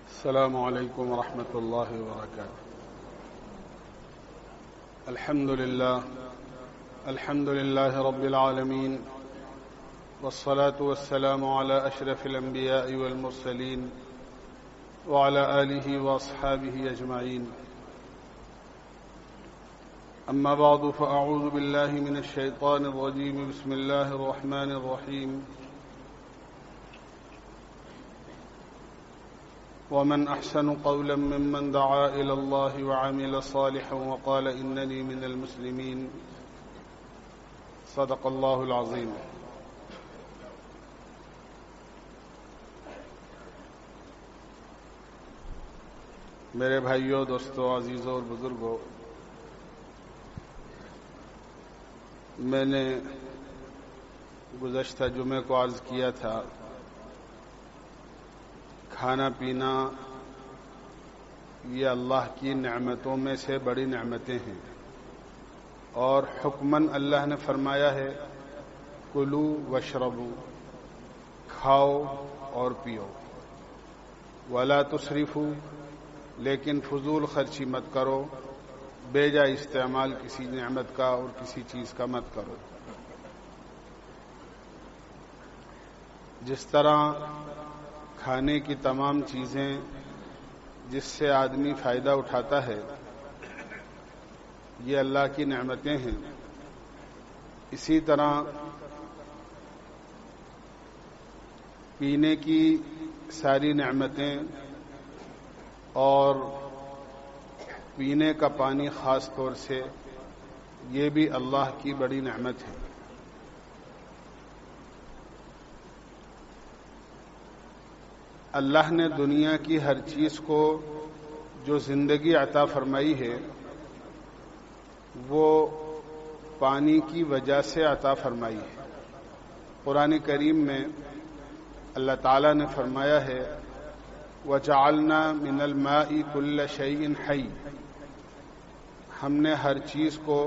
السلام علیکم ورحمۃ اللہ وبرکاتہ. الحمد للہ رب العالمین والصلاة والسلام على اشرف الانبیاء والمرسلین وعلى آلہ واصحابہ اجمعین. اما بعد فاعوذ باللہ من الشیطان الرجیم. بسم اللہ الرحمن الرحیم. ومن أحسن قولا ممن دعا إلى الله وعمل صالحا وقال إنني من المسلمين. صدق الله العظيم. میرے بھائیوں، دوستوں، عزیزوں اور بزرگوں، میں نے گزشتہ جمعے کو عرض کیا تھا، کھانا پینا یہ اللہ کی نعمتوں میں سے بڑی نعمتیں ہیں، اور حکماً اللہ نے فرمایا ہے کلو واشربو، کھاؤ اور پیو، ولا تسرفو، لیکن فضول خرچی مت کرو، بے جا استعمال کسی نعمت کا اور کسی چیز کا مت کرو. جس طرح کھانے کی تمام چیزیں جس سے آدمی فائدہ اٹھاتا ہے یہ اللہ کی نعمتیں ہیں، اسی طرح پینے کی ساری نعمتیں اور پینے کا پانی خاص طور سے یہ بھی اللہ کی بڑی نعمت ہے. اللہ نے دنیا کی ہر چیز کو جو زندگی عطا فرمائی ہے وہ پانی کی وجہ سے عطا فرمائی ہے. قرآن کریم میں اللہ تعالیٰ نے فرمایا ہے وَجَعَلْنَا مِنَ الْمَاءِ كُلَّ شَيْءٍ حَيٍّ، ہم نے ہر چیز کو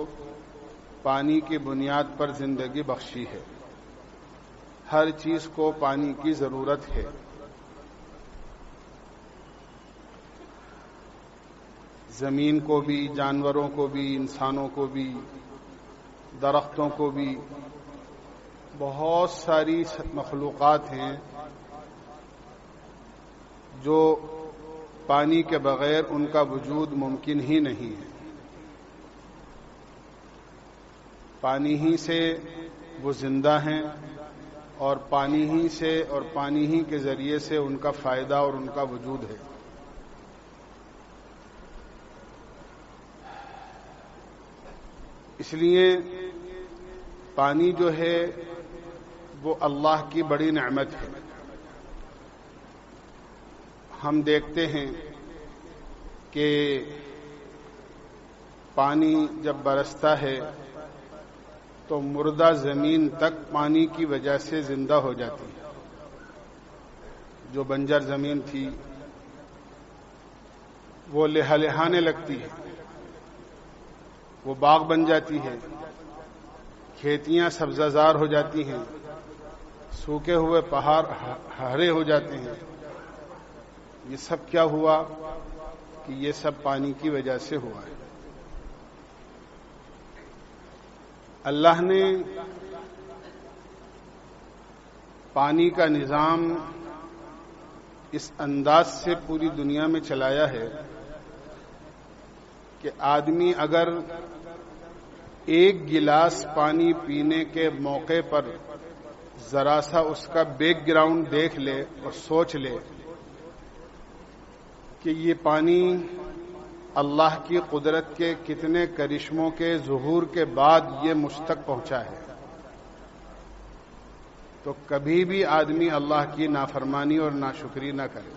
پانی کی بنیاد پر زندگی بخشی ہے. ہر چیز کو پانی کی ضرورت ہے. زمین کو بھی، جانوروں کو بھی، انسانوں کو بھی، درختوں کو بھی، بہت ساری مخلوقات ہیں جو پانی کے بغیر ان کا وجود ممکن ہی نہیں ہے. پانی ہی سے وہ زندہ ہیں اور پانی ہی سے اور پانی ہی کے ذریعے سے ان کا فائدہ اور ان کا وجود ہے. اس لیے پانی جو ہے وہ اللہ کی بڑی نعمت ہے. ہم دیکھتے ہیں کہ پانی جب برستا ہے تو مردہ زمین تک پانی کی وجہ سے زندہ ہو جاتی ہے. جو بنجر زمین تھی وہ لہلہانے لگتی ہے، وہ باغ بن جاتی ہے، کھیتیاں سبزہ زار ہو جاتی ہیں، سوکھے ہوئے پہاڑ ہرے ہو جاتے ہیں. یہ سب کیا ہوا کہ یہ سب پانی کی وجہ سے ہوا ہے. اللہ نے پانی کا نظام اس انداز سے پوری دنیا میں چلایا ہے کہ آدمی اگر ایک گلاس پانی پینے کے موقع پر ذرا سا اس کا بیک گراؤنڈ دیکھ لے اور سوچ لے کہ یہ پانی اللہ کی قدرت کے کتنے کرشموں کے ظہور کے بعد یہ مجھ تک پہنچا ہے، تو کبھی بھی آدمی اللہ کی نافرمانی اور ناشکری نہ کرے.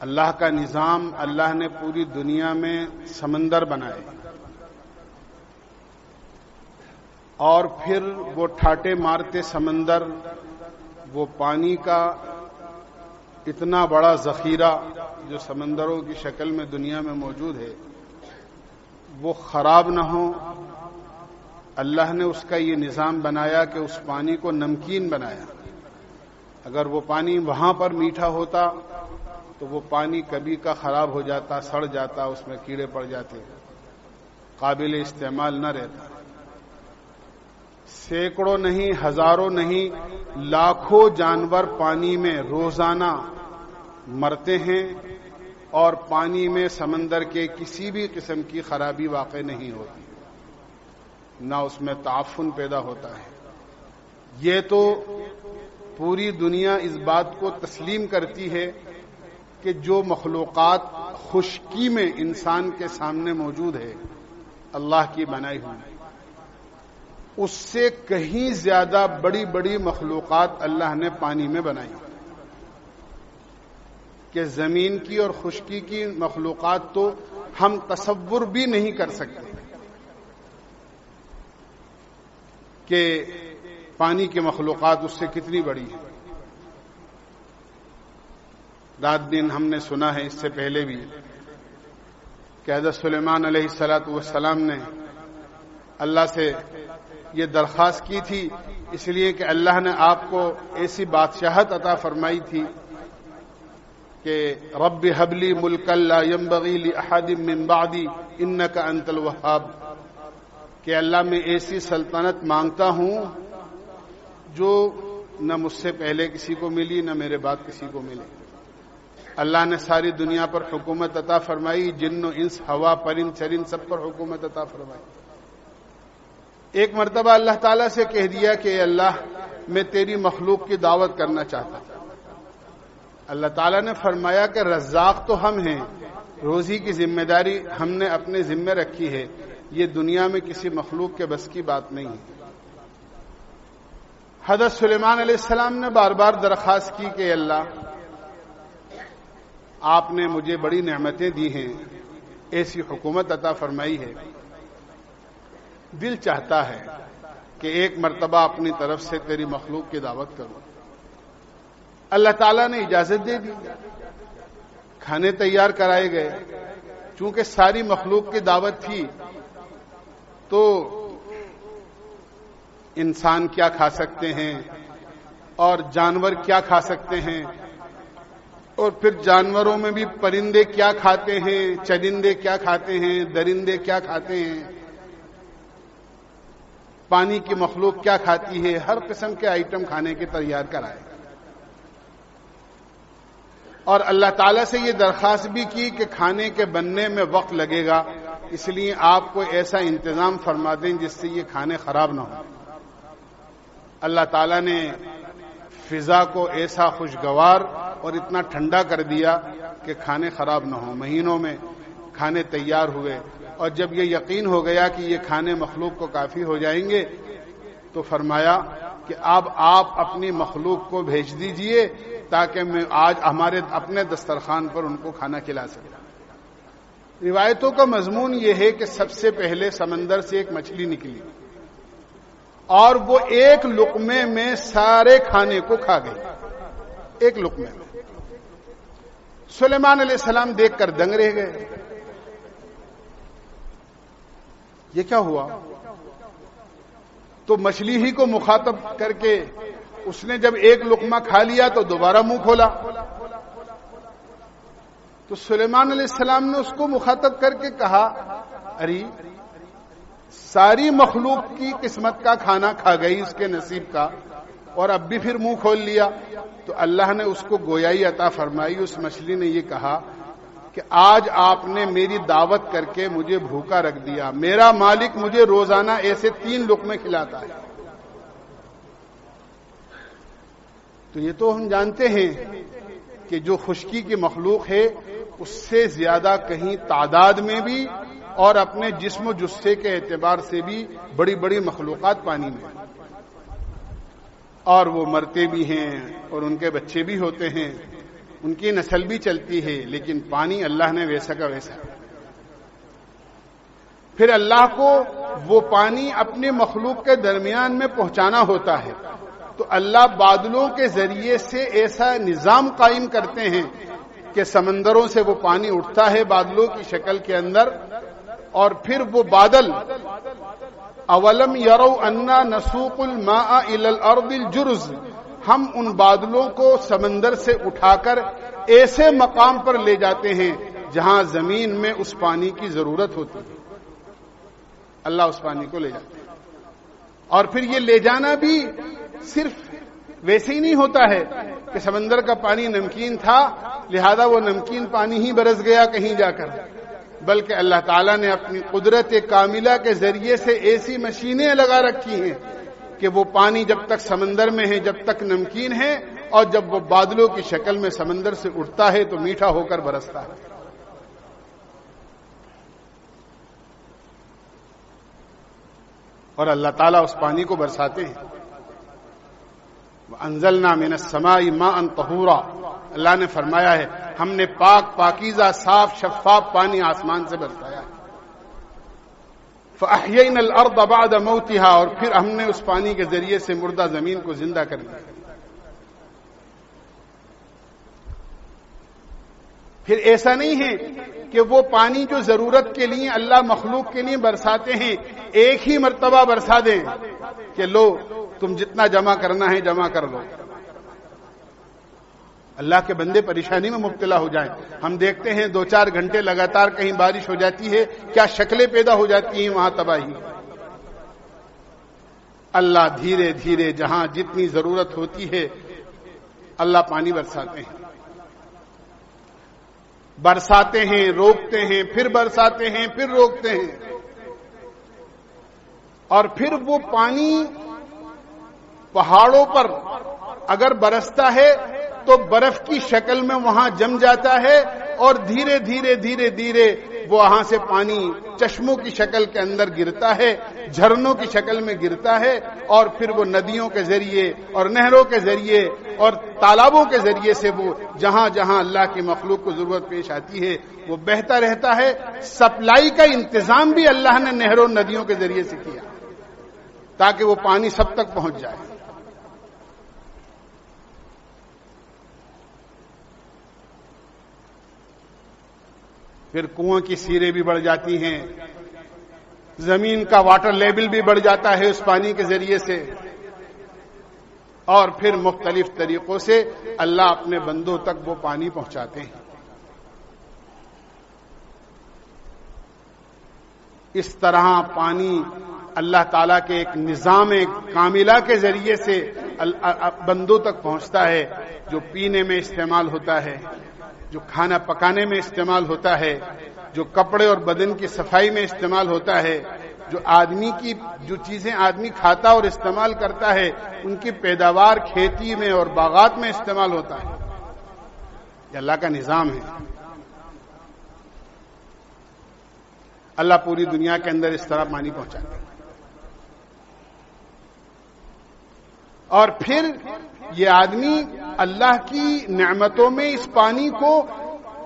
اللہ کا نظام، اللہ نے پوری دنیا میں سمندر بنائے اور پھر وہ ٹھاٹے مارتے سمندر، وہ پانی کا اتنا بڑا ذخیرہ جو سمندروں کی شکل میں دنیا میں موجود ہے، وہ خراب نہ ہو، اللہ نے اس کا یہ نظام بنایا کہ اس پانی کو نمکین بنایا۔ اگر وہ پانی وہاں پر میٹھا ہوتا تو وہ پانی کبھی کا خراب ہو جاتا، سڑ جاتا، اس میں کیڑے پڑ جاتے، قابل استعمال نہ رہتا۔ سینکڑوں نہیں، ہزاروں نہیں، لاکھوں جانور پانی میں روزانہ مرتے ہیں، اور پانی میں سمندر کے کسی بھی قسم کی خرابی واقع نہیں ہوتی، نہ اس میں تعفن پیدا ہوتا ہے۔ یہ تو پوری دنیا اس بات کو تسلیم کرتی ہے کہ جو مخلوقات خشکی میں انسان کے سامنے موجود ہے، اللہ کی بنائی ہوئی، اس سے کہیں زیادہ بڑی بڑی مخلوقات اللہ نے پانی میں بنائی، کہ زمین کی اور خشکی کی مخلوقات تو ہم تصور بھی نہیں کر سکتے کہ پانی کی مخلوقات اس سے کتنی بڑی ہے۔ رات دن ہم نے سنا ہے، اس سے پہلے بھی، کہ حضرت سلیمان علیہ السلام نے اللہ سے یہ درخواست کی تھی، اس لیے کہ اللہ نے آپ کو ایسی بادشاہت عطا فرمائی تھی کہ رب هب لی ملکا لا ينبغی لأحد من بعدی انک انت الوہاب، کہ اللہ میں ایسی سلطنت مانگتا ہوں جو نہ مجھ سے پہلے کسی کو ملی، نہ میرے بعد کسی کو ملے۔ اللہ نے ساری دنیا پر حکومت عطا فرمائی، جن و انس، ہوا، پرند چرند، سب پر حکومت عطا فرمائی۔ ایک مرتبہ اللہ تعالیٰ سے کہہ دیا کہ اے اللہ، میں تیری مخلوق کی دعوت کرنا چاہتا ہوں۔ اللہ تعالیٰ نے فرمایا کہ رزاق تو ہم ہیں، روزی کی ذمہ داری ہم نے اپنے ذمہ رکھی ہے، یہ دنیا میں کسی مخلوق کے بس کی بات نہیں ہے۔ حضرت سلیمان علیہ السلام نے بار بار درخواست کی کہ اللہ، آپ نے مجھے بڑی نعمتیں دی ہیں، ایسی حکومت عطا فرمائی ہے، دل چاہتا ہے کہ ایک مرتبہ اپنی طرف سے تیری مخلوق کی دعوت کروں۔ اللہ تعالیٰ نے اجازت دے دی، کھانے تیار کرائے گئے۔ چونکہ ساری مخلوق کی دعوت تھی تو انسان کیا کھا سکتے ہیں اور جانور کیا کھا سکتے ہیں، اور پھر جانوروں میں بھی پرندے کیا کھاتے ہیں، چرندے کیا کھاتے ہیں، درندے کیا کھاتے ہیں، پانی کی مخلوق کیا کھاتی ہے، ہر قسم کے آئٹم کھانے کے تیار کرائے۔ اور اللہ تعالیٰ سے یہ درخواست بھی کی کہ کھانے کے بننے میں وقت لگے گا، اس لیے آپ کو ایسا انتظام فرما دیں جس سے یہ کھانے خراب نہ ہوں۔ اللہ تعالیٰ نے فضا کو ایسا خوشگوار اور اتنا ٹھنڈا کر دیا کہ کھانے خراب نہ ہوں۔ مہینوں میں کھانے تیار ہوئے، اور جب یہ یقین ہو گیا کہ یہ کھانے مخلوق کو کافی ہو جائیں گے تو فرمایا کہ اب آپ اپنی مخلوق کو بھیج دیجئے تاکہ میں آج ہمارے اپنے دسترخوان پر ان کو کھانا کھلا سکوں۔ روایتوں کا مضمون یہ ہے کہ سب سے پہلے سمندر سے ایک مچھلی نکلی اور وہ ایک لقمے میں سارے کھانے کو کھا گئی، ایک لقمے میں۔ سلیمان علیہ السلام دیکھ کر دنگ رہ گئے، یہ کیا ہوا؟ تو مچھلی ہی کو مخاطب کر کے اس نے جب ایک لقمہ کھا لیا تو دوبارہ منہ کھولا، تو سلیمان علیہ السلام نے اس کو مخاطب کر کے کہا، ارے ساری مخلوق کی قسمت کا کھانا کھا گئی، اس کے نصیب کا، اور اب بھی پھر منہ کھول لیا۔ تو اللہ نے اس کو گویائی عطا فرمائی، اس مچھلی نے یہ کہا کہ آج آپ نے میری دعوت کر کے مجھے بھوکا رکھ دیا، میرا مالک مجھے روزانہ ایسے 3 لقمے کھلاتا ہے۔ تو یہ تو ہم جانتے ہیں کہ جو خشکی کی مخلوق ہے اس سے زیادہ کہیں تعداد میں بھی اور اپنے جسم و جثے کے اعتبار سے بھی بڑی بڑی مخلوقات پانی میں، اور وہ مرتے بھی ہیں اور ان کے بچے بھی ہوتے ہیں، ان کی نسل بھی چلتی ہے، لیکن پانی اللہ نے ویسا کا ویسا۔ پھر اللہ کو وہ پانی اپنی مخلوق کے درمیان میں پہنچانا ہوتا ہے، تو اللہ بادلوں کے ذریعے سے ایسا نظام قائم کرتے ہیں کہ سمندروں سے وہ پانی اٹھتا ہے بادلوں کی شکل کے اندر، اور پھر وہ بادل، اولم یروا انا نسوق الماء الى الارض الجرز، ہم ان بادلوں کو سمندر سے اٹھا کر ایسے مقام پر لے جاتے ہیں جہاں زمین میں اس پانی کی ضرورت ہوتی ہے، اللہ اس پانی کو لے جاتے ہیں۔ اور پھر یہ لے جانا بھی صرف ویسے ہی نہیں ہوتا ہے کہ سمندر کا پانی نمکین تھا لہذا وہ نمکین پانی ہی برس گیا کہیں جا کر، بلکہ اللہ تعالیٰ نے اپنی قدرت کاملہ کے ذریعے سے ایسی مشینیں لگا رکھی ہیں کہ وہ پانی جب تک سمندر میں ہے جب تک نمکین ہے، اور جب وہ بادلوں کی شکل میں سمندر سے اٹھتا ہے تو میٹھا ہو کر برستا ہے۔ اور اللہ تعالیٰ اس پانی کو برساتے ہیں۔ وَأَنزَلْنَا مِنَ السَّمَاءِ مَاءً طَهُورًا، اللہ نے فرمایا ہے ہم نے پاکیزہ صاف شفاف پانی آسمان سے برسایا ہے۔ فَأَحْيَيْنَا الْأَرْضَ بَعْدَ مَوْتِهَا، اور پھر ہم نے اس پانی کے ذریعے سے مردہ زمین کو زندہ کر دیا۔ پھر ایسا نہیں ہے کہ وہ پانی جو ضرورت کے لیے اللہ مخلوق کے لیے برساتے ہیں ایک ہی مرتبہ برسا دیں کہ لو تم جتنا جمع کرنا ہے جمع کر لو، اللہ کے بندے پریشانی میں مبتلا ہو جائیں۔ ہم دیکھتے ہیں 2-4 گھنٹے لگاتار کہیں بارش ہو جاتی ہے، کیا شکلیں پیدا ہو جاتی ہیں وہاں تباہی۔ اللہ دھیرے دھیرے جہاں جتنی ضرورت ہوتی ہے اللہ پانی برساتے ہیں، برساتے ہیں، روکتے ہیں، پھر برساتے ہیں، پھر روکتے ہیں، اور پھر وہ پانی پہاڑوں پر اگر برستا ہے تو برف کی شکل میں وہاں جم جاتا ہے، اور دھیرے دھیرے دھیرے دھیرے وہ وہاں سے پانی چشموں کی شکل کے اندر گرتا ہے، جھرنوں کی شکل میں گرتا ہے، اور پھر وہ ندیوں کے ذریعے اور نہروں کے ذریعے اور تالابوں کے ذریعے سے وہ جہاں جہاں اللہ کی مخلوق کو ضرورت پیش آتی ہے وہ بہتا رہتا ہے۔ سپلائی کا انتظام بھی اللہ نے نہروں ندیوں کے ذریعے سے کیا تاکہ وہ پانی سب تک پہنچ جائے۔ پھر کنویں کی سیریں بھی بڑھ جاتی ہیں، زمین کا واٹر لیول بھی بڑھ جاتا ہے اس پانی کے ذریعے سے، اور پھر مختلف طریقوں سے اللہ اپنے بندوں تک وہ پانی پہنچاتے ہیں۔ اس طرح پانی اللہ تعالیٰ کے ایک نظام کاملہ کے ذریعے سے بندوں تک پہنچتا ہے، جو پینے میں استعمال ہوتا ہے، جو کھانا پکانے میں استعمال ہوتا ہے، جو کپڑے اور بدن کی صفائی میں استعمال ہوتا ہے، جو چیزیں آدمی کھاتا اور استعمال کرتا ہے ان کی پیداوار کھیتی میں اور باغات میں استعمال ہوتا ہے۔ یہ اللہ کا نظام ہے۔ اللہ پوری دنیا کے اندر اس طرح پانی پہنچاتا ہے، اور پھر یہ آدمی اللہ کی نعمتوں میں اس پانی کو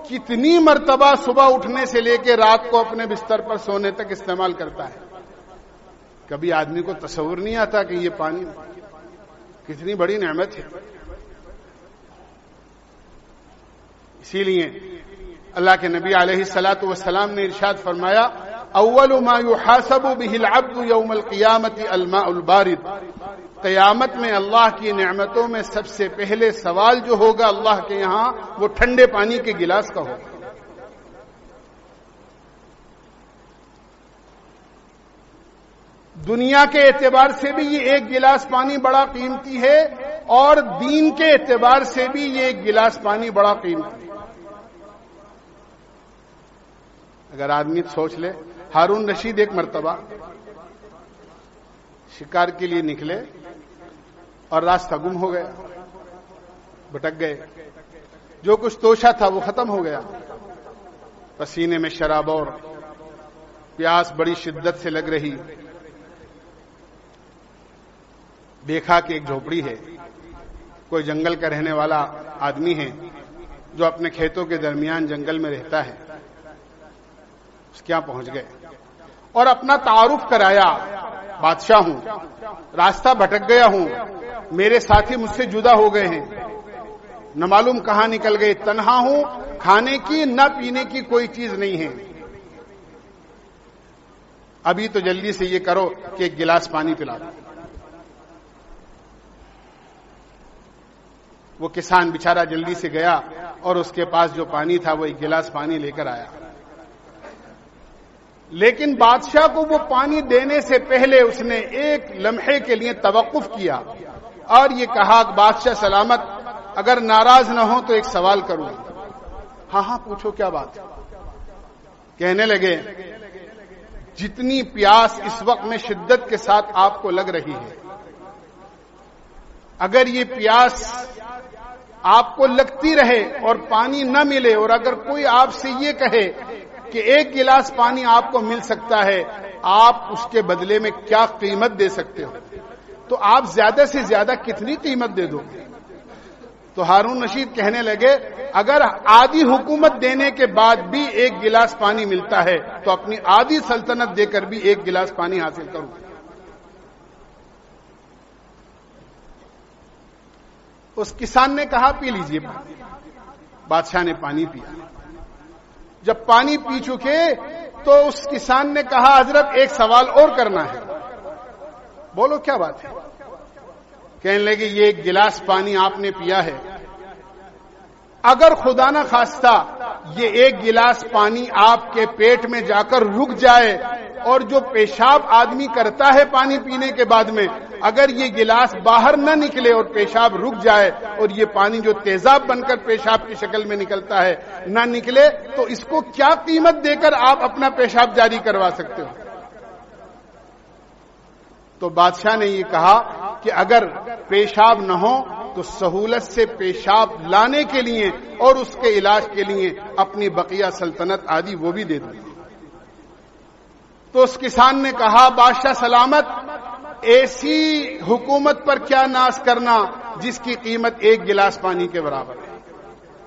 کتنی مرتبہ صبح اٹھنے سے لے کے رات کو اپنے بستر پر سونے تک استعمال کرتا ہے۔ کبھی آدمی کو تصور نہیں آتا کہ یہ پانی کتنی بڑی نعمت ہے۔ اسی لیے اللہ کے نبی علیہ الصلاۃ والسلام نے ارشاد فرمایا اول ما يحاسب به العبد يوم القيامة الماء البارد، قیامت میں اللہ کی نعمتوں میں سب سے پہلے سوال جو ہوگا اللہ کے یہاں وہ ٹھنڈے پانی کے گلاس کا ہوگا۔ دنیا کے اعتبار سے بھی یہ ایک گلاس پانی بڑا قیمتی ہے، اور دین کے اعتبار سے بھی یہ ایک گلاس پانی بڑا قیمتی ہے۔ اگر آدمی سوچ لے، ہارون رشید ایک مرتبہ شکار کے لیے نکلے اور راستہ گم ہو گیا، بھٹک گئے، جو کچھ توشا تھا وہ ختم ہو گیا، پسینے میں شراب اور پیاس بڑی شدت سے لگ رہی۔ دیکھا کہ ایک جھوپڑی ہے، کوئی جنگل کا رہنے والا آدمی ہے جو اپنے کھیتوں کے درمیان جنگل میں رہتا ہے، اس کے یہاں پہنچ گئے اور اپنا تعارف کرایا، بادشاہ ہوں، راستہ بھٹک گیا ہوں، میرے ساتھی مجھ سے جدا ہو گئے ہیں، نہ معلوم کہاں نکل گئے، تنہا ہوں، کھانے کی نہ پینے کی کوئی چیز نہیں ہے، ابھی تو جلدی سے یہ کرو کہ ایک گلاس پانی پلا دو۔ وہ کسان بیچارہ جلدی سے گیا اور اس کے پاس جو پانی تھا وہ ایک گلاس پانی لے کر آیا، لیکن بادشاہ کو وہ پانی دینے سے پہلے اس نے ایک لمحے کے لیے توقف کیا اور یہ کہا کہ بادشاہ سلامت، اگر ناراض نہ ہو تو ایک سوال کروں۔ ہاں ہاں پوچھو، کیا بات ہے؟ کہنے لگے جتنی پیاس اس وقت میں شدت کے ساتھ آپ کو لگ رہی ہے، اگر یہ پیاس آپ کو لگتی رہے اور پانی نہ ملے، اور اگر کوئی آپ سے یہ کہے کہ ایک گلاس پانی آپ کو مل سکتا ہے، آپ اس کے بدلے میں کیا قیمت دے سکتے ہو؟ تو آپ زیادہ سے زیادہ کتنی قیمت دے دو گے؟ تو ہارون رشید کہنے لگے اگر آدھی حکومت دینے کے بعد بھی ایک گلاس پانی ملتا ہے تو اپنی آدھی سلطنت دے کر بھی ایک گلاس پانی حاصل کروں۔ اس کسان نے کہا پی لیجئے پانی۔ بادشاہ نے پانی پیا۔ جب پانی پی چکے تو اس کسان نے کہا حضرت ایک سوال اور کرنا ہے۔ بولو کیا بات ہے؟ کہنے لگے یہ ایک گلاس پانی آپ نے پیا ہے، اگر خدا نہ خواستہ یہ ایک گلاس پانی آپ کے پیٹ میں جا کر رک جائے اور جو پیشاب آدمی کرتا ہے پانی پینے کے بعد میں، اگر یہ گلاس باہر نہ نکلے اور پیشاب رک جائے اور یہ پانی جو تیزاب بن کر پیشاب کی شکل میں نکلتا ہے نہ نکلے، تو اس کو کیا قیمت دے کر آپ اپنا پیشاب جاری کروا سکتے ہو؟ تو بادشاہ نے یہ کہا کہ اگر پیشاب نہ ہو تو سہولت سے پیشاب لانے کے لیے اور اس کے علاج کے لیے اپنی بقیہ سلطنت آدھی وہ بھی دے دوں۔ تو اس کسان نے کہا بادشاہ سلامت، ایسی حکومت پر کیا ناز کرنا جس کی قیمت ایک گلاس پانی کے برابر ہے۔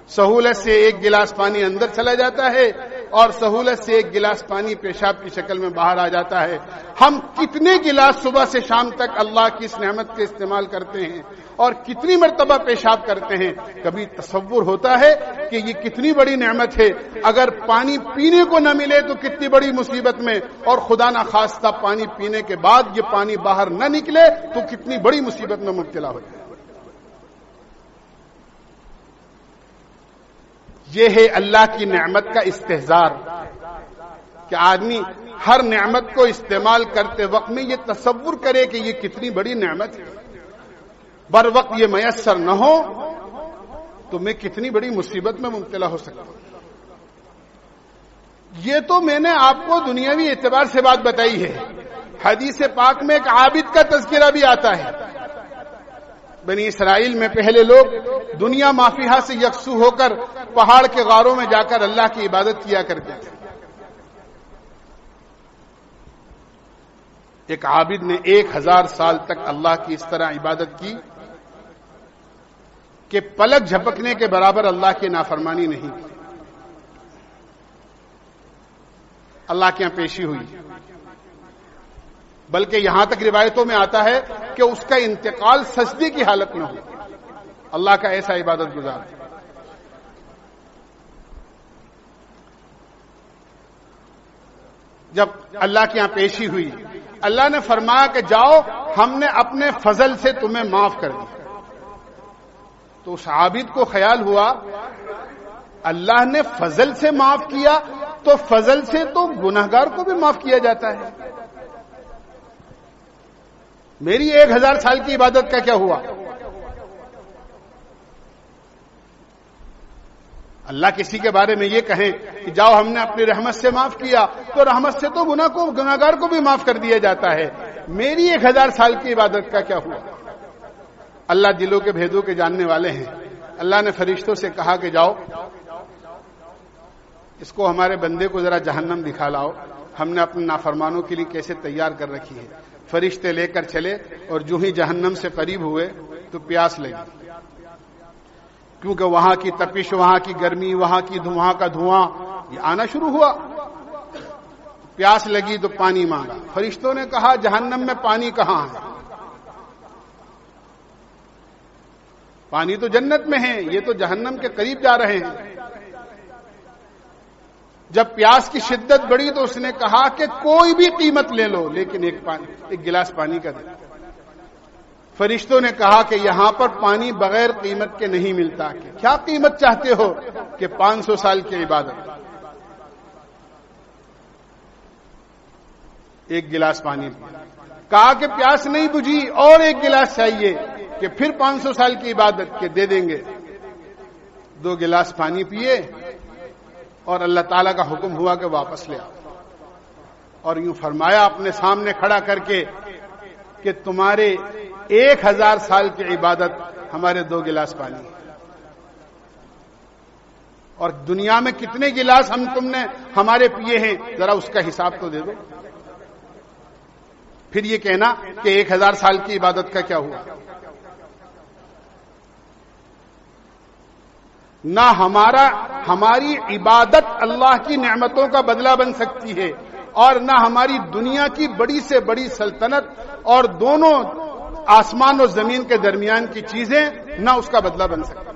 سہولت سے ایک گلاس پانی اندر چلا جاتا ہے اور سہولت سے ایک گلاس پانی پیشاب کی شکل میں باہر آ جاتا ہے۔ ہم کتنے گلاس صبح سے شام تک اللہ کی اس نعمت کے استعمال کرتے ہیں اور کتنی مرتبہ پیشاب کرتے ہیں؟ کبھی تصور ہوتا ہے کہ یہ کتنی بڑی نعمت ہے؟ اگر پانی پینے کو نہ ملے تو کتنی بڑی مصیبت میں، اور خدا نہ خواستہ پانی پینے کے بعد یہ پانی باہر نہ نکلے تو کتنی بڑی مصیبت میں مبتلا ہو جائے۔ یہ ہے اللہ کی نعمت کا استحضار، کہ آدمی ہر نعمت کو استعمال کرتے وقت میں یہ تصور کرے کہ یہ کتنی بڑی نعمت ہے، بر وقت یہ میسر نہ ہو تو میں کتنی بڑی مصیبت میں مبتلا ہو سکتا ہوں۔ یہ تو میں نے آپ کو دنیاوی اعتبار سے بات بتائی ہے۔ حدیث پاک میں ایک عابد کا تذکرہ بھی آتا ہے۔ بنی اسرائیل میں پہلے لوگ دنیا مافیہا سے یکسو ہو کر پہاڑ کے غاروں میں جا کر اللہ کی عبادت کیا کرتے تھے۔ ایک عابد نے 1000 سال تک اللہ کی اس طرح عبادت کی کہ پلک جھپکنے کے برابر اللہ کی نافرمانی نہیں کی۔ اللہ کے یہاں پیشی ہوئی، بلکہ یہاں تک روایتوں میں آتا ہے کہ اس کا انتقال سجدے کی حالت میں ہو۔ اللہ کا ایسا عبادت گزار۔ جب اللہ کے یہاں پیشی ہوئی، اللہ نے فرمایا کہ جاؤ، ہم نے اپنے فضل سے تمہیں معاف کر دیا۔ تو اس عابد کو خیال ہوا اللہ نے فضل سے معاف کیا تو فضل سے تو گنہگار کو بھی معاف کیا جاتا ہے، میری 1000 سال کی عبادت کا کیا ہوا؟ اللہ کسی کے بارے میں یہ کہیں کہ جاؤ ہم نے اپنی رحمت سے معاف کیا تو رحمت سے تو گناہگار کو بھی معاف کر دیا جاتا ہے، میری 1000 سال کی عبادت کا کیا ہوا؟ اللہ دلوں کے بھیدوں کے جاننے والے ہیں۔ اللہ نے فرشتوں سے کہا کہ جاؤ اس کو ہمارے بندے کو ذرا جہنم دکھا لاؤ، ہم نے اپنے نافرمانوں کے لیے کیسے تیار کر رکھی ہے۔ فرشتے لے کر چلے اور جو ہی جہنم سے قریب ہوئے تو پیاس لگی، کیونکہ وہاں کی تپش، وہاں کی گرمی، وہاں کی وہاں کا دھواں یہ آنا شروع ہوا۔ پیاس لگی تو پانی مانگا، فرشتوں نے کہا جہنم میں پانی کہاں ہے؟ پانی تو جنت میں ہے، یہ تو جہنم کے قریب جا رہے ہیں۔ جب پیاس کی شدت بڑھی تو اس نے کہا کہ کوئی بھی قیمت لے لو لیکن ایک گلاس پانی کا دے. فرشتوں نے کہا کہ یہاں پر پانی بغیر قیمت کے نہیں ملتا. کہ کیا قیمت چاہتے ہو؟ کہ 500 سال کی عبادت. ایک گلاس پانی کہا کہ پیاس نہیں بجھی اور ایک گلاس چاہیے. کہ پھر 500 سال کی عبادت کے دے دیں گے. 2 گلاس پانی پیے اور اللہ تعالیٰ کا حکم ہوا کہ واپس لے آؤ. اور یوں فرمایا اپنے سامنے کھڑا کر کے کہ تمہارے 1000 سال کی عبادت ہمارے 2 گلاس پانی. اور دنیا میں کتنے گلاس تم نے ہمارے پیے ہیں ذرا اس کا حساب تو دے دو. پھر یہ کہنا کہ 1000 سال کی عبادت کا کیا ہوا. نہ ہماری عبادت اللہ کی نعمتوں کا بدلہ بن سکتی ہے اور نہ ہماری دنیا کی بڑی سے بڑی سلطنت اور دونوں آسمان اور زمین کے درمیان کی چیزیں نہ اس کا بدلہ بن سکتی.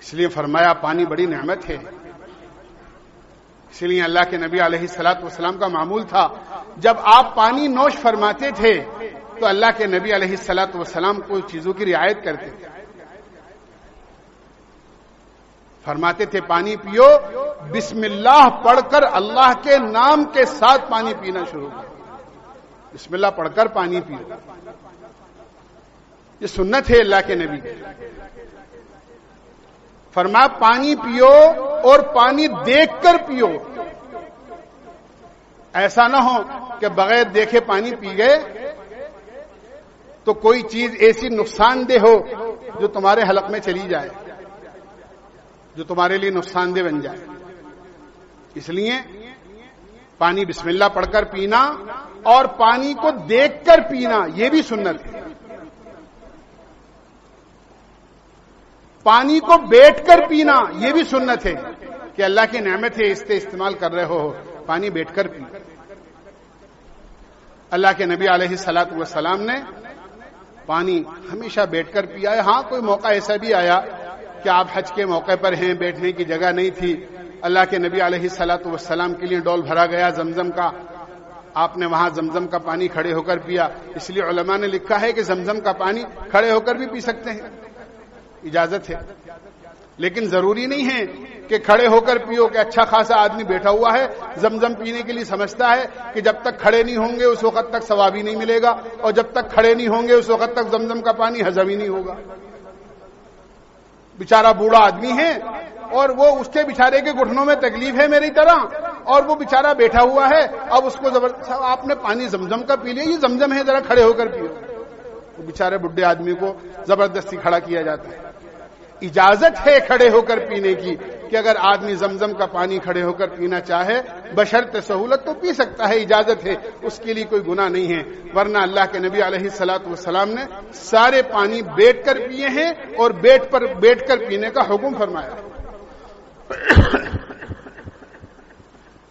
اس لیے فرمایا پانی بڑی نعمت ہے. اس لیے اللہ کے نبی علیہ الصلوۃ والسلام کا معمول تھا جب آپ پانی نوش فرماتے تھے تو اللہ کے نبی علیہ الصلوۃ والسلام کوئی چیزوں کی رعایت کرتے تھے. فرماتے تھے پانی پیو بسم اللہ پڑھ کر اللہ کے نام کے ساتھ پانی پینا شروع کرو. بسم اللہ پڑھ کر پانی پیو. یہ سنت ہے اللہ کے نبی. فرمایا پانی پیو اور پانی دیکھ کر پیو. ایسا نہ ہو کہ بغیر دیکھے پانی پی گئے تو کوئی چیز ایسی نقصان دہ ہو جو تمہارے حلق میں چلی جائے, جو تمہارے لیے نقصان دہ بن جائے. اس لیے پانی بسم اللہ پڑھ کر پینا اور پانی کو دیکھ کر پینا یہ بھی سنت ہے. پانی کو بیٹھ کر پینا یہ بھی سنت ہے کہ اللہ کی نعمت ہے اس سے استعمال کر رہے ہو, پانی بیٹھ کر پی. اللہ کے نبی علیہ الصلوۃ والسلام نے پانی ہمیشہ بیٹھ کر پیا ہے. ہاں کوئی موقع ایسا بھی آیا کہ آپ حج کے موقع پر ہیں, بیٹھنے کی جگہ نہیں تھی, اللہ کے نبی علیہ الصلوۃ والسلام کے لیے ڈول بھرا گیا زمزم کا, آپ نے وہاں زمزم کا پانی کھڑے ہو کر پیا. اس لیے علماء نے لکھا ہے کہ زمزم کا پانی کھڑے ہو کر بھی پی سکتے ہیں, اجازت ہے. لیکن ضروری نہیں ہے کہ کھڑے ہو کر پیو. کہ اچھا خاصا آدمی بیٹھا ہوا ہے زمزم پینے کے لیے سمجھتا ہے کہ جب تک کھڑے نہیں ہوں گے اس وقت تک ثواب ہی نہیں ملے گا, اور جب تک کھڑے نہیں ہوں گے اس وقت تک زمزم کا پانی ہضم ہی نہیں ہوگا. بیچارہ بوڑھا آدمی ہے اور وہ اس کے بیچارے کے گھٹنوں میں تکلیف ہے میری طرح, اور وہ بیچارہ بیٹھا ہوا ہے. اب اس کو زبردست آپ نے پانی زمزم کا پی لیا, یہ زمزم ہے ذرا کھڑے ہو کر پیو. وہ بیچارے بڈھے آدمی کو زبردستی کھڑا کیا جاتا ہے. اجازت ہے کھڑے ہو کر پینے کی کہ اگر آدمی زمزم کا پانی کھڑے ہو کر پینا چاہے بشرط سہولت تو پی سکتا ہے, اجازت ہے, اس کے لیے کوئی گناہ نہیں ہے. ورنہ اللہ کے نبی علیہ الصلوۃ والسلام نے سارے پانی بیٹھ کر پیے ہیں اور بیٹھ کر پینے کا حکم فرمایا.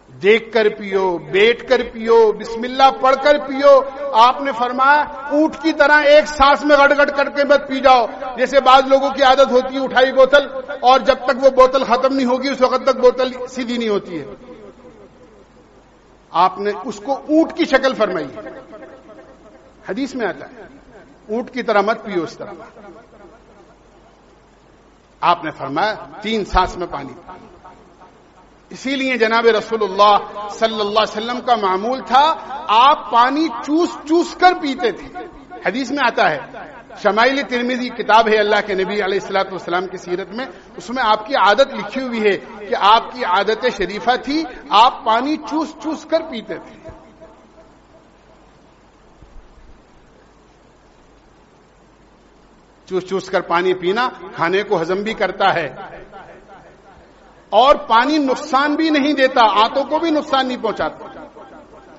دیکھ کر پیو, بیٹھ کر پیو, بسم اللہ پڑھ کر پیو. آپ نے فرمایا اونٹ کی طرح ایک سانس میں گڑ گڑ کر کے مت پی جاؤ, جیسے بعض لوگوں کی عادت ہوتی ہے اٹھائی بوتل اور جب تک وہ بوتل ختم نہیں ہوگی اس وقت تک بوتل سیدھی نہیں ہوتی ہے. آپ نے اس کو اونٹ کی شکل فرمائی, حدیث میں آتا ہے اونٹ کی طرح مت پیو اس طرح. آپ نے فرمایا 3 سانس میں پانی. اسی لیے جناب رسول اللہ صلی اللہ علیہ وسلم کا معمول تھا آپ پانی چوس چوس کر پیتے تھے. حدیث میں آتا ہے, شمائل ترمذی کتاب ہے اللہ کے نبی علیہ الصلوۃ والسلام کی سیرت میں, اس میں آپ کی عادت لکھی ہوئی ہے کہ آپ کی عادت شریفہ تھی آپ پانی چوس چوس کر پیتے تھے. چوس چوس کر پانی پینا کھانے کو ہضم بھی کرتا ہے اور پانی نقصان بھی نہیں دیتا, آنتوں کو بھی نقصان نہیں پہنچاتا.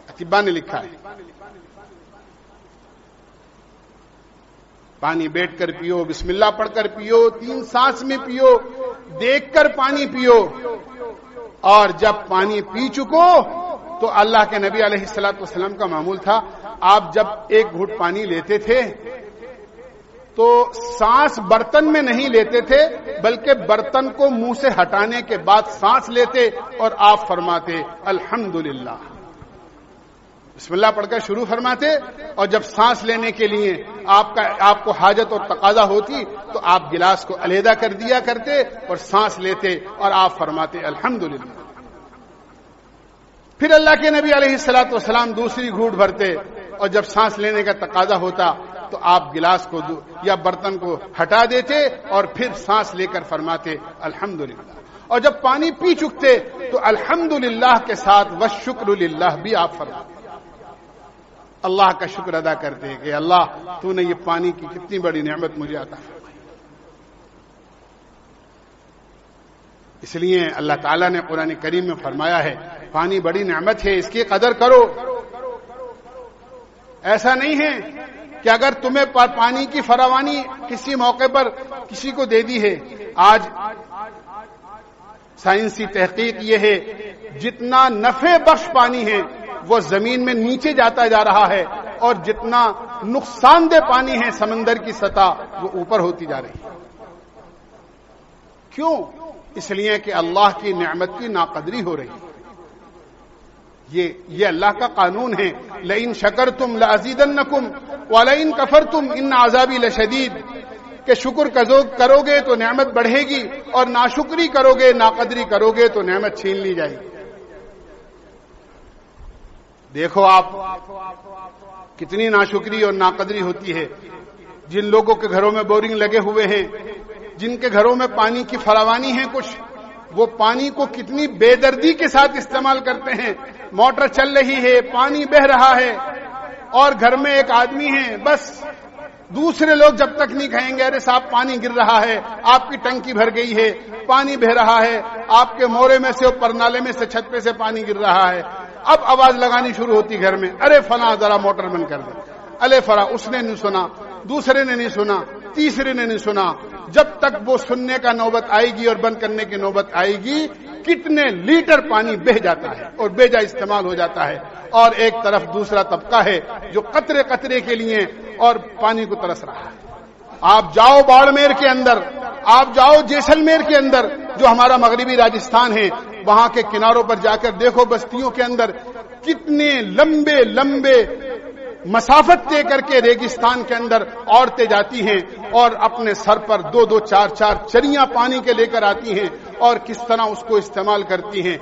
اطباء نے لکھا ہے پانی بیٹھ کر پیو, بسم اللہ پڑھ کر پیو, 3 سانس میں پیو, دیکھ کر پانی پیو. اور جب پانی پی چکو تو اللہ کے نبی علیہ الصلوۃ والسلام کا معمول تھا آپ جب ایک گھٹ پانی لیتے تھے تو سانس برتن میں نہیں لیتے تھے بلکہ برتن کو منہ سے ہٹانے کے بعد سانس لیتے اور آپ فرماتے الحمدللہ، بسم اللہ پڑھ کر شروع فرماتے، اور جب سانس لینے کے لیے آپ کو حاجت اور تقاضا ہوتی تو آپ گلاس کو علیحدہ کر دیا کرتے اور سانس لیتے اور آپ فرماتے الحمدللہ۔ پھر اللہ کے نبی علیہ الصلوۃ والسلام دوسری گھونٹ بھرتے اور جب سانس لینے کا تقاضا ہوتا تو آپ گلاس کو یا برتن کو ہٹا دیتے اور پھر سانس لے کر فرماتے الحمدللہ، اور جب پانی پی چکتے تو الحمدللہ کے ساتھ والشکر للہ بھی آپ فرماتے، اللہ کا شکر ادا کرتے ہیں کہ اللہ تو نے یہ پانی کی کتنی بڑی نعمت مجھے عطا فرمائی۔ اس لیے اللہ تعالیٰ نے قرآن کریم میں فرمایا ہے پانی بڑی نعمت ہے، اس کی قدر کرو۔ ایسا نہیں ہے کہ اگر تمہیں پانی کی فراوانی کسی موقع پر کسی کو دے دی ہے، آج سائنسی تحقیق یہ ہے جتنا نفع بخش پانی ہے وہ زمین میں نیچے جاتا جا رہا ہے اور جتنا نقصان دہ پانی ہے سمندر کی سطح وہ اوپر ہوتی جا رہی ہے۔ کیوں؟ اس لیے کہ اللہ کی نعمت کی ناقدری ہو رہی ہے۔ یہ اللہ کا قانون ہے، لئن شکرتم لازیدنکم ولئن کفرتم ان عذابی لشدید، کہ شکر کرو گے تو نعمت بڑھے گی اور ناشکری کرو گے، ناقدری کرو گے تو نعمت چھین لی جائے گی۔ دیکھو آپ کتنی ناشکری اور ناقدری ہوتی ہے۔ جن لوگوں کے گھروں میں بورنگ لگے ہوئے ہیں، جن کے گھروں میں پانی کی فراوانی ہے کچھ، وہ پانی کو کتنی بے دردی کے ساتھ استعمال کرتے ہیں۔ موٹر چل رہی ہے، پانی بہہ رہا ہے اور گھر میں ایک آدمی ہے، بس دوسرے لوگ جب تک نہیں کہیں گے ارے صاحب پانی گر رہا ہے، آپ کی ٹنکی بھر گئی ہے، پانی بہہ رہا ہے، آپ کے مورے میں سے اوپر نالے میں سے چھت پہ سے پانی گر رہا ہے، اب آواز لگانی شروع ہوتی گھر میں، ارے فلاں ذرا موٹر بند کر دے، ارے فلاں، اس نے نہیں سنا، دوسرے نے نہیں سنا، تیسرے نے نہیں سنا، جب تک وہ سننے کا نوبت آئے گی اور بند کرنے کی نوبت آئے گی کتنے لیٹر پانی بہہ جاتا ہے اور بے جا استعمال ہو جاتا ہے۔ اور ایک طرف دوسرا طبقہ ہے جو قطرے قطرے کے لیے اور پانی کو ترس رہا ہے۔ آپ جاؤ باڑمیر کے اندر، آپ جاؤ جیسلمیر کے اندر جو ہمارا مغربی راجستھان ہے، وہاں کے کناروں پر جا کر دیکھو بستیوں کے اندر کتنے لمبے لمبے مسافت طے کر کے ریگستان کے اندر عورتیں جاتی ہیں اور اپنے سر پر 2-2 4-4 چریاں پانی کے لے کر آتی ہیں اور کس طرح اس کو استعمال کرتی ہیں،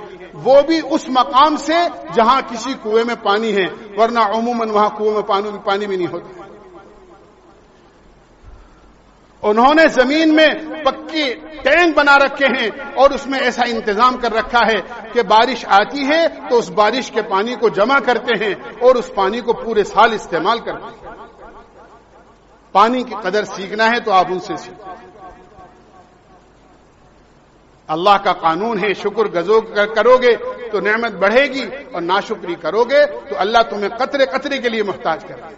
وہ بھی اس مقام سے جہاں کسی کنویں میں پانی ہے، ورنہ عموماً وہاں کنویں میں پانی بھی نہیں ہوتا۔ انہوں نے زمین میں پکی ٹینک بنا رکھے ہیں اور اس میں ایسا انتظام کر رکھا ہے کہ بارش آتی ہے تو اس بارش کے پانی کو جمع کرتے ہیں اور اس پانی کو پورے سال استعمال کرتے ہیں۔ پانی کی قدر سیکھنا ہے تو آپ ان سے سیکھیں۔ اللہ کا قانون ہے، شکر کرو گے تو نعمت بڑھے گی اور ناشکری کرو گے تو اللہ تمہیں قطرے قطرے کے لیے محتاج کرے گا۔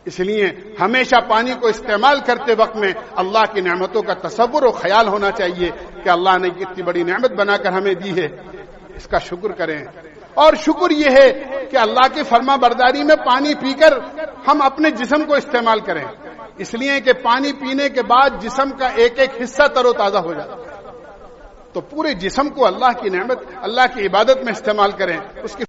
اس لیے ہمیشہ پانی کو استعمال کرتے وقت میں اللہ کی نعمتوں کا تصور و خیال ہونا چاہیے کہ اللہ نے اتنی بڑی نعمت بنا کر ہمیں دی ہے، اس کا شکر کریں۔ اور شکر یہ ہے کہ اللہ کی فرما برداری میں پانی پی کر ہم اپنے جسم کو استعمال کریں، اس لیے کہ پانی پینے کے بعد جسم کا ایک ایک حصہ تر و تازہ ہو جاتا ہے، تو پورے جسم کو اللہ کی نعمت، اللہ کی عبادت میں استعمال کریں، اس کی